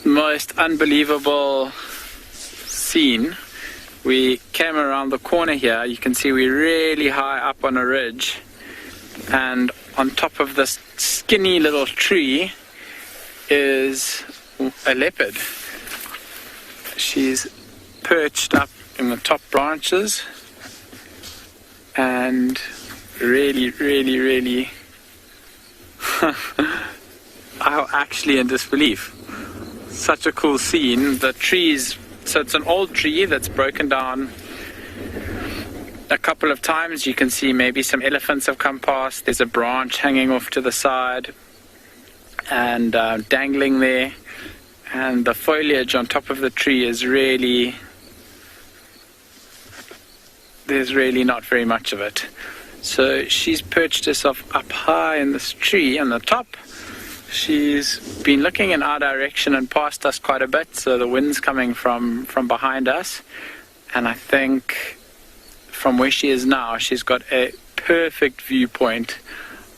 most unbelievable scene. We came around the corner here. You can see we're really high up on a ridge, and on top of this skinny little tree is a leopard. She's perched up in the top branches and really I'm actually in disbelief. Such a cool scene. The trees, so it's an old tree that's broken down a couple of times. You can see maybe some elephants have come past. There's a branch hanging off to the side and dangling there, and the foliage on top of the tree is really, there's really not very much of it. So she's perched herself up high in this tree on the top. She's been looking in our direction and past us quite a bit, so the wind's coming from behind us, and I think from where she is now, she's got a perfect viewpoint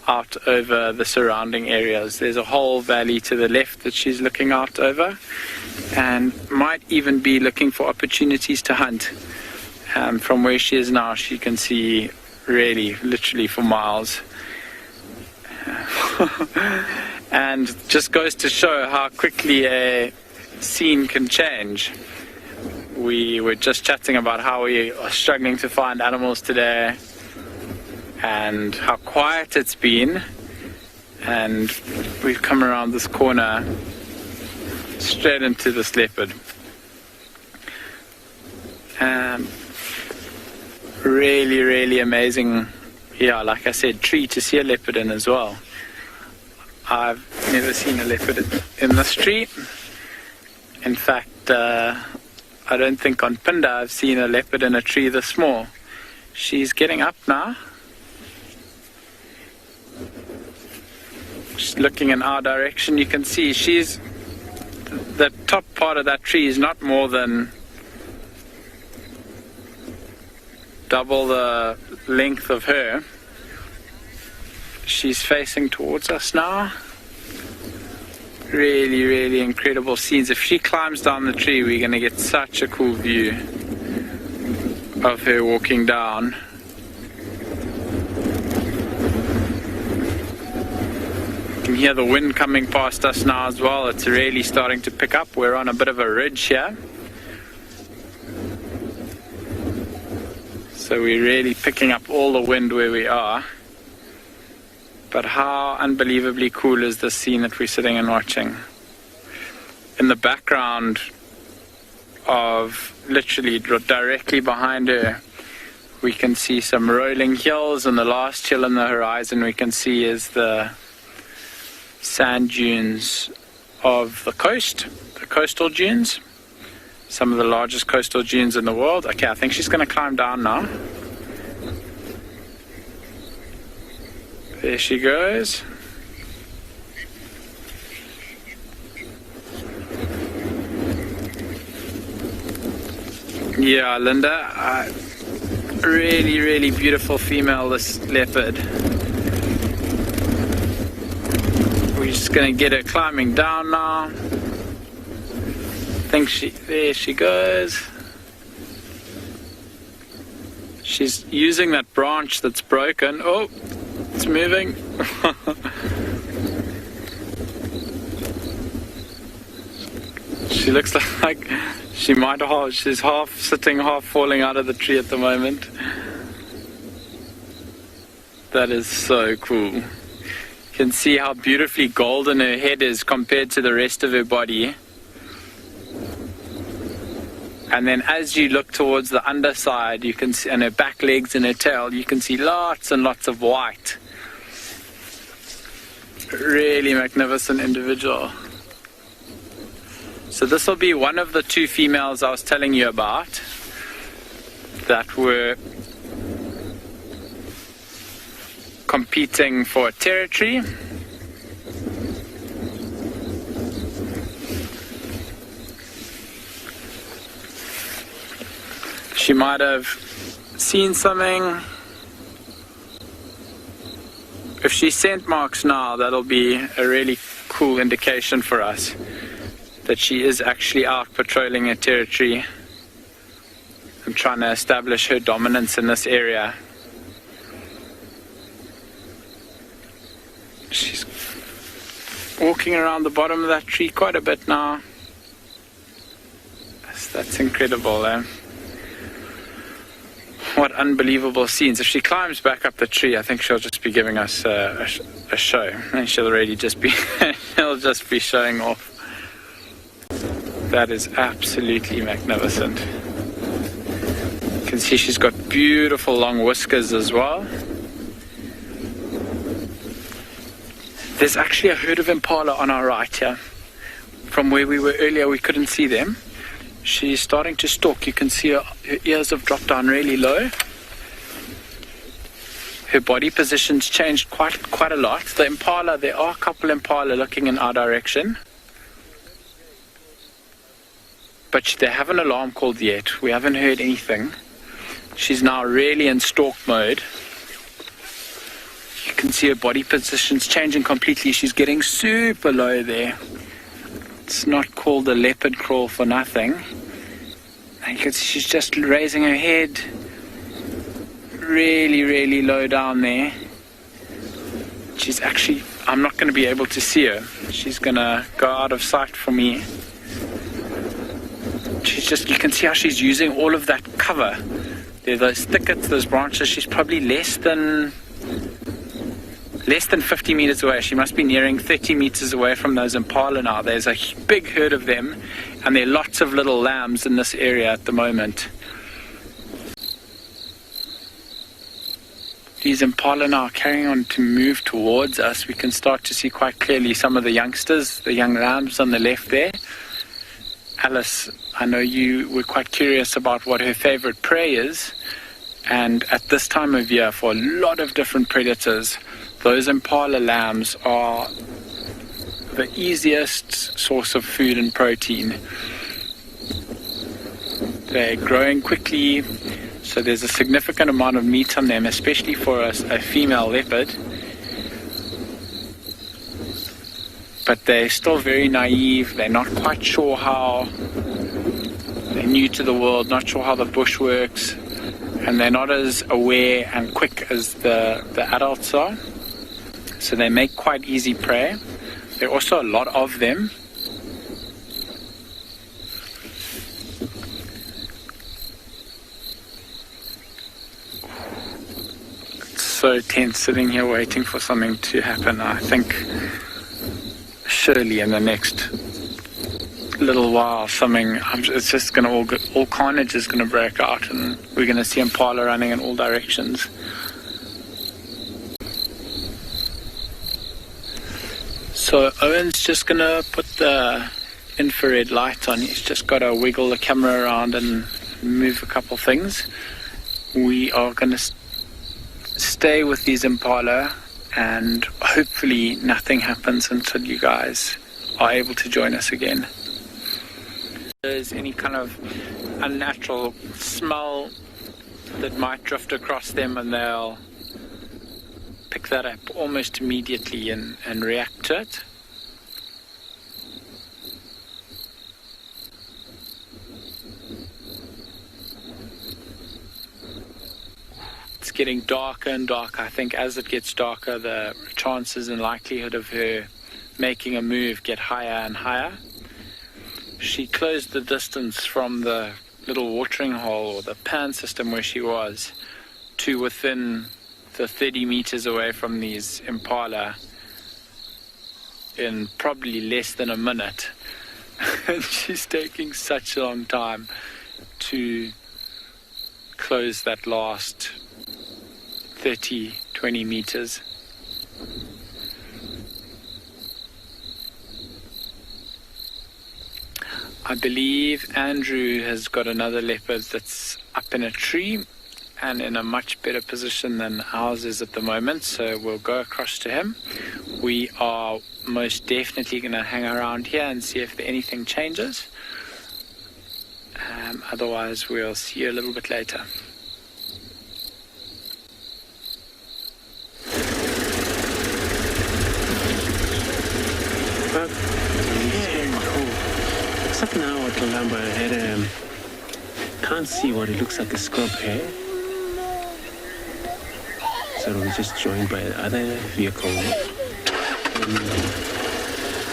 out over the surrounding areas. There's a whole valley to the left that she's looking out over, and might even be looking for opportunities to hunt. From where she is now, she can see really, literally for miles. And just goes to show how quickly a scene can change. We were just chatting about how we are struggling to find animals today and how quiet it's been, and we've come around this corner straight into this leopard. Really amazing, yeah, like I said, tree to see a leopard in as well. I've never seen a leopard in this tree. In fact, I don't think on Pinda I've seen a leopard in a tree this small. She's getting up now. She's looking in our direction. You can see she's, the top part of that tree is not more than double the length of her. She's facing towards us now. Really incredible scenes. If she climbs down the tree, we're going to get such a cool view of her walking down. You can hear the wind coming past us now as well. It's really starting to pick up. We're on a bit of a ridge here, so we're really picking up all the wind where we are. But how unbelievably cool is this scene that we're sitting and watching? In the background of, literally directly behind her, we can see some rolling hills, and the last hill on the horizon we can see is the sand dunes of the coast, the coastal dunes, some of the largest coastal dunes in the world. Okay, I think she's going to climb down now. There she goes. Yeah, Linda, really beautiful female, this leopard. We're just going to get her climbing down now. I think there she goes. She's using that branch that's broken. Oh, it's moving. She looks like she's half sitting, half falling out of the tree at the moment. That is so cool. You can see how beautifully golden her head is compared to the rest of her body. And then as you look towards the underside, you can see, and her back legs and her tail, you can see lots and lots of white. Really magnificent individual. So this will be one of the two females I was telling you about that were competing for territory. She might have seen something. If she scent marks now, that'll be a really cool indication for us that she is actually out patrolling her territory and trying to establish her dominance in this area. She's walking around the bottom of that tree quite a bit now. That's incredible, eh? What unbelievable scenes. If she climbs back up the tree, I think she'll just be giving us a show. And she'll already just be, she'll just be showing off. That is absolutely magnificent. You can see she's got beautiful long whiskers as well. There's actually a herd of impala on our right here. From where we were earlier, we couldn't see them. She's starting to stalk. You can see her ears have dropped down really low. Her body position's changed quite a lot. The impala, there are a couple impala looking in our direction. But they haven't alarm called yet. We haven't heard anything. She's now really in stalk mode. You can see her body position's changing completely. She's getting super low there. It's not called a leopard crawl for nothing. And you can see she's just raising her head really low down there. She's actually, I'm not going to be able to see her. She's going to go out of sight for me. She's just, you can see how she's using all of that cover. There are those thickets, those branches. She's probably less than 50 meters away. She must be nearing 30 meters away from those impala now. There's a big herd of them, and there are lots of little lambs in this area at the moment. These impala now are carrying on to move towards us. We can start to see quite clearly some of the youngsters, the young lambs on the left there. Alice, I know you were quite curious about what her favorite prey is, and at this time of year, for a lot of different predators, those impala lambs are the easiest source of food and protein. They're growing quickly, so there's a significant amount of meat on them, especially for a female leopard. But they're still very naive. They're not quite sure how. They're new to the world, not sure how the bush works, and they're not as aware and quick as the adults are. So they make quite easy prey. There are also a lot of them. It's so tense sitting here waiting for something to happen. I think surely in the next little while it's just going to all carnage is going to break out, and we're going to see impala running in all directions. So Owen's just going to put the infrared light on. He's just got to wiggle the camera around and move a couple things. We are going to stay with these impala, and hopefully nothing happens until you guys are able to join us again. If there's any kind of unnatural smell that might drift across them, and they'll pick that up almost immediately and react to it. It's getting darker and darker. I think as it gets darker, the chances and likelihood of her making a move get higher and higher. She closed the distance from the little watering hole or the pan system where she was to within the 30 meters away from these impala in probably less than a minute. And she's taking such a long time to close that last 20 meters. I believe Andrew has got another leopard that's up in a tree and in a much better position than ours is at the moment, so we'll go across to him. We are most definitely going to hang around here and see if anything changes. Otherwise we'll see you a little bit later. looks like now at Tlalamba had can't see what it looks like a scrub hare. So we just joined by other vehicle.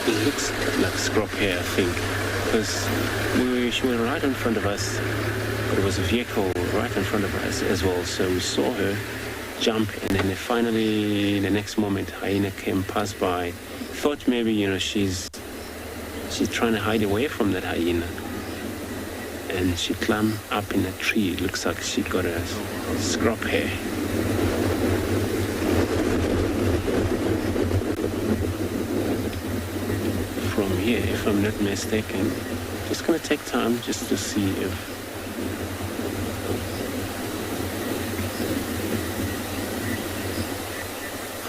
It looks like scrub hare, I think, because she was right in front of us, but it was a vehicle right in front of us as well. So we saw her jump, and then finally, the next moment, hyena came past by. Thought maybe she's trying to hide away from that hyena, and she climbed up in a tree. It looks like she got a scrub hare. From here, if I'm not mistaken, just gonna take time just to see if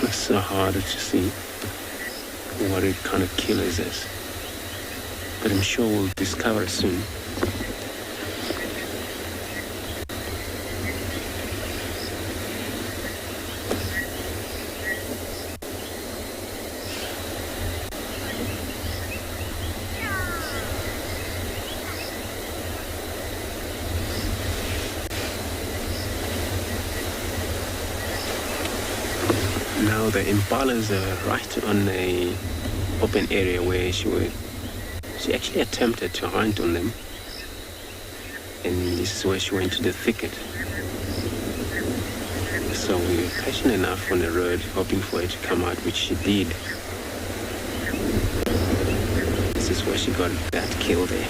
it's so hard to see what kind of killer is this, but I'm sure we'll discover soon. Now the impalas are right on the open area where she actually attempted to hunt on them, and this is where she went to the thicket. So we were patient enough on the road, hoping for her to come out, which she did. This is where she got that kill there.